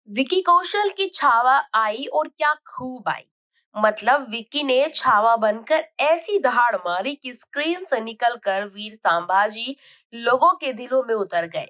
विकी कौशल की छावा आई और क्या खूब आई। मतलब विकी ने छावा बनकर ऐसी दहाड़ मारी कि स्क्रीन से निकलकर वीर संभाजी लोगों के दिलों में उतर गए।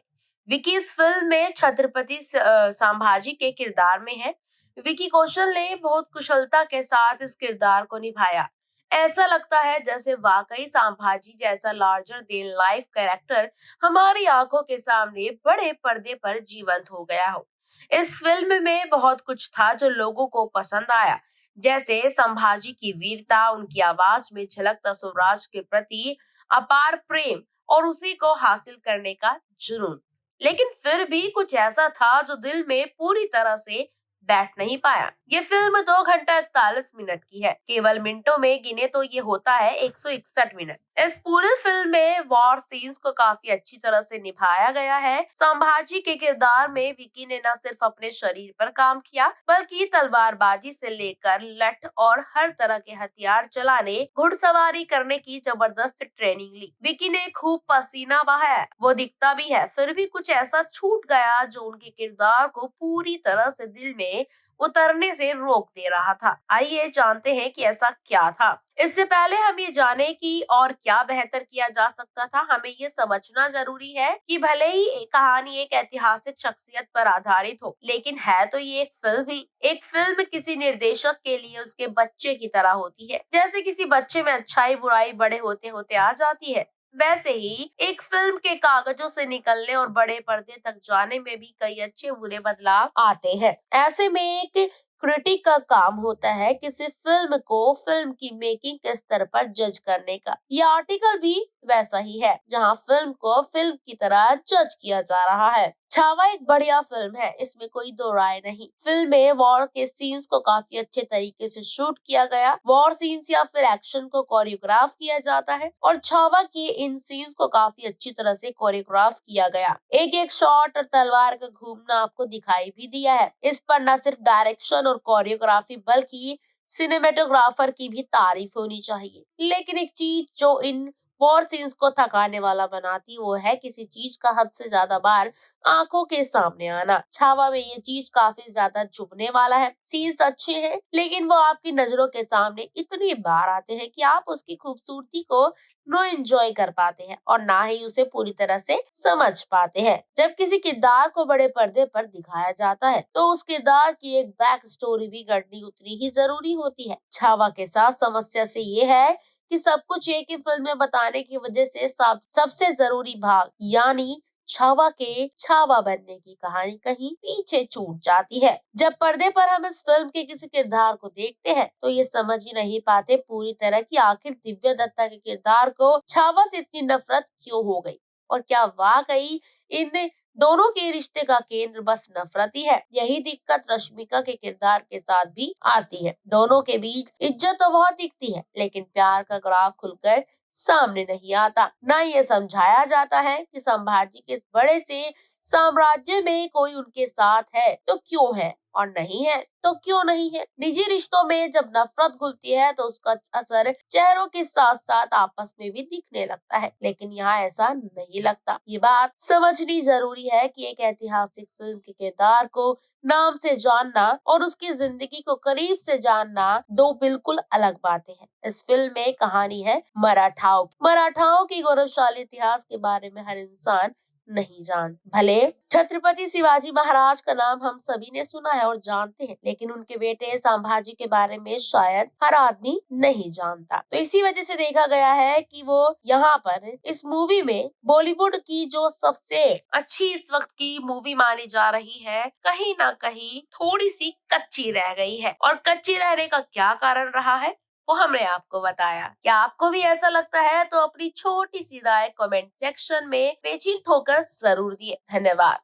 विकी इस फिल्म में छत्रपति संभाजी के किरदार में है। विकी कौशल ने बहुत कुशलता के साथ इस किरदार को निभाया। ऐसा लगता है जैसे वाकई संभाजी जैसा लार्जर देन लाइफ कैरेक्टर हमारी आंखों के सामने बड़े पर्दे पर जीवंत हो गया हो। इस फिल्म में बहुत कुछ था जो लोगों को पसंद आया, जैसे संभाजी की वीरता, उनकी आवाज में झलकता स्वराज के प्रति अपार प्रेम और उसी को हासिल करने का जुनून। लेकिन फिर भी कुछ ऐसा था जो दिल में पूरी तरह से बैठ नहीं पाया। ये फिल्म 2 घंटा 41 मिनट की है। केवल मिनटों में गिने तो ये होता है 161 मिनट। इस पूरे फिल्म में वॉर सीन्स को काफी अच्छी तरह से निभाया गया है। संभाजी के किरदार में विकी ने न सिर्फ अपने शरीर पर काम किया, बल्कि तलवारबाजी से लेकर लठ और हर तरह के हथियार चलाने, घुड़सवारी करने की जबरदस्त ट्रेनिंग ली। विकी ने खूब पसीना बहाया, वो दिखता भी है, फिर भी कुछ ऐसा छूट गया जो उनके किरदार को पूरी तरह से दिल में उतरने से रोक दे रहा था। आइए जानते हैं कि ऐसा क्या था। इससे पहले हम ये जाने कि और क्या बेहतर किया जा सकता था, हमें ये समझना जरूरी है कि भले ही एक कहानी एक ऐतिहासिक शख्सियत पर आधारित हो, लेकिन है तो ये एक फिल्म ही। एक फिल्म किसी निर्देशक के लिए उसके बच्चे की तरह होती है। जैसे किसी बच्चे में अच्छाई बुराई बड़े होते होते आ जाती है, वैसे ही एक फिल्म के कागजों से निकलने और बड़े पर्दे तक जाने में भी कई अच्छे बुरे बदलाव आते हैं। ऐसे में एक क्रिटिक का काम होता है किसी फिल्म को फिल्म की मेकिंग के स्तर पर जज करने का। यह आर्टिकल भी वैसा ही है, जहां फिल्म को फिल्म की तरह जज किया जा रहा है। छावा एक बढ़िया फिल्म है, इसमें कोई दो राय नहीं। फिल्म में वॉर के सीन्स को काफी अच्छे तरीके से शूट किया गया। वॉर सीन्स या फिर एक्शन को कोरियोग्राफ किया जाता है और छावा के इन सीन्स को काफी अच्छी तरह से कोरियोग्राफ किया गया। एक एक शॉट और तलवार का घूमना आपको दिखाई भी दिया है। इस पर न सिर्फ डायरेक्शन और कोरियोग्राफी बल्कि सिनेमेटोग्राफर की भी तारीफ होनी चाहिए। लेकिन एक चीज जो इन वॉर सीन्स को थकाने वाला बनाती वो है किसी चीज का हद से ज्यादा बार आंखों के सामने आना। छावा में ये चीज काफी ज्यादा चुभने वाला है। सीन्स अच्छे हैं, लेकिन वो आपकी नजरों के सामने इतनी बार आते हैं कि आप उसकी खूबसूरती को नो एंजॉय कर पाते हैं और ना ही उसे पूरी तरह से समझ पाते हैं। जब किसी किरदार को बड़े पर्दे पर दिखाया जाता है तो उस किरदार की एक बैक स्टोरी भी गढ़नी उतनी ही जरूरी होती है। छावा के साथ समस्या से ये है कि सब कुछ एक ही फिल्म में बताने की वजह से सबसे जरूरी भाग यानी छावा के छावा बनने की कहानी कहीं पीछे छूट जाती है। जब पर्दे पर हम इस फिल्म के किसी किरदार को देखते हैं तो ये समझ ही नहीं पाते पूरी तरह कि आखिर दिव्या दत्ता के किरदार को छावा से इतनी नफरत क्यों हो गई, और क्या वाकई इन दोनों के रिश्ते का केंद्र बस नफरत ही है। यही दिक्कत रश्मिका के किरदार के साथ भी आती है। दोनों के बीच इज्जत तो बहुत दिखती है, लेकिन प्यार का ग्राफ खुलकर सामने नहीं आता। न ये समझाया जाता है कि संभाजी के इस बड़े से साम्राज्य में कोई उनके साथ है तो क्यों है, और नहीं है तो क्यों नहीं है। निजी रिश्तों में जब नफरत घुलती है तो उसका असर चेहरों के साथ साथ आपस में भी दिखने लगता है, लेकिन यहाँ ऐसा नहीं लगता। ये बात समझनी जरूरी है कि एक ऐतिहासिक फिल्म के किरदार को नाम से जानना और उसकी जिंदगी को करीब से जानना दो बिल्कुल अलग बातें हैं। इस फिल्म में कहानी है मराठाओं की गौरवशाली इतिहास के बारे में हर इंसान नहीं जान। भले छत्रपति शिवाजी महाराज का नाम हम सभी ने सुना है और जानते हैं, लेकिन उनके बेटे संभाजी के बारे में शायद हर आदमी नहीं जानता। तो इसी वजह से देखा गया है कि वो यहाँ पर इस मूवी में बॉलीवुड की जो सबसे अच्छी इस वक्त की मूवी मानी जा रही है, कहीं ना कहीं थोड़ी सी कच्ची रह गई है। और कच्ची रहने का क्या कारण रहा है वो हमने आपको बताया। क्या आपको भी ऐसा लगता है? तो अपनी छोटी सी राय कमेंट सेक्शन में पेचित होकर जरूर दिए। धन्यवाद।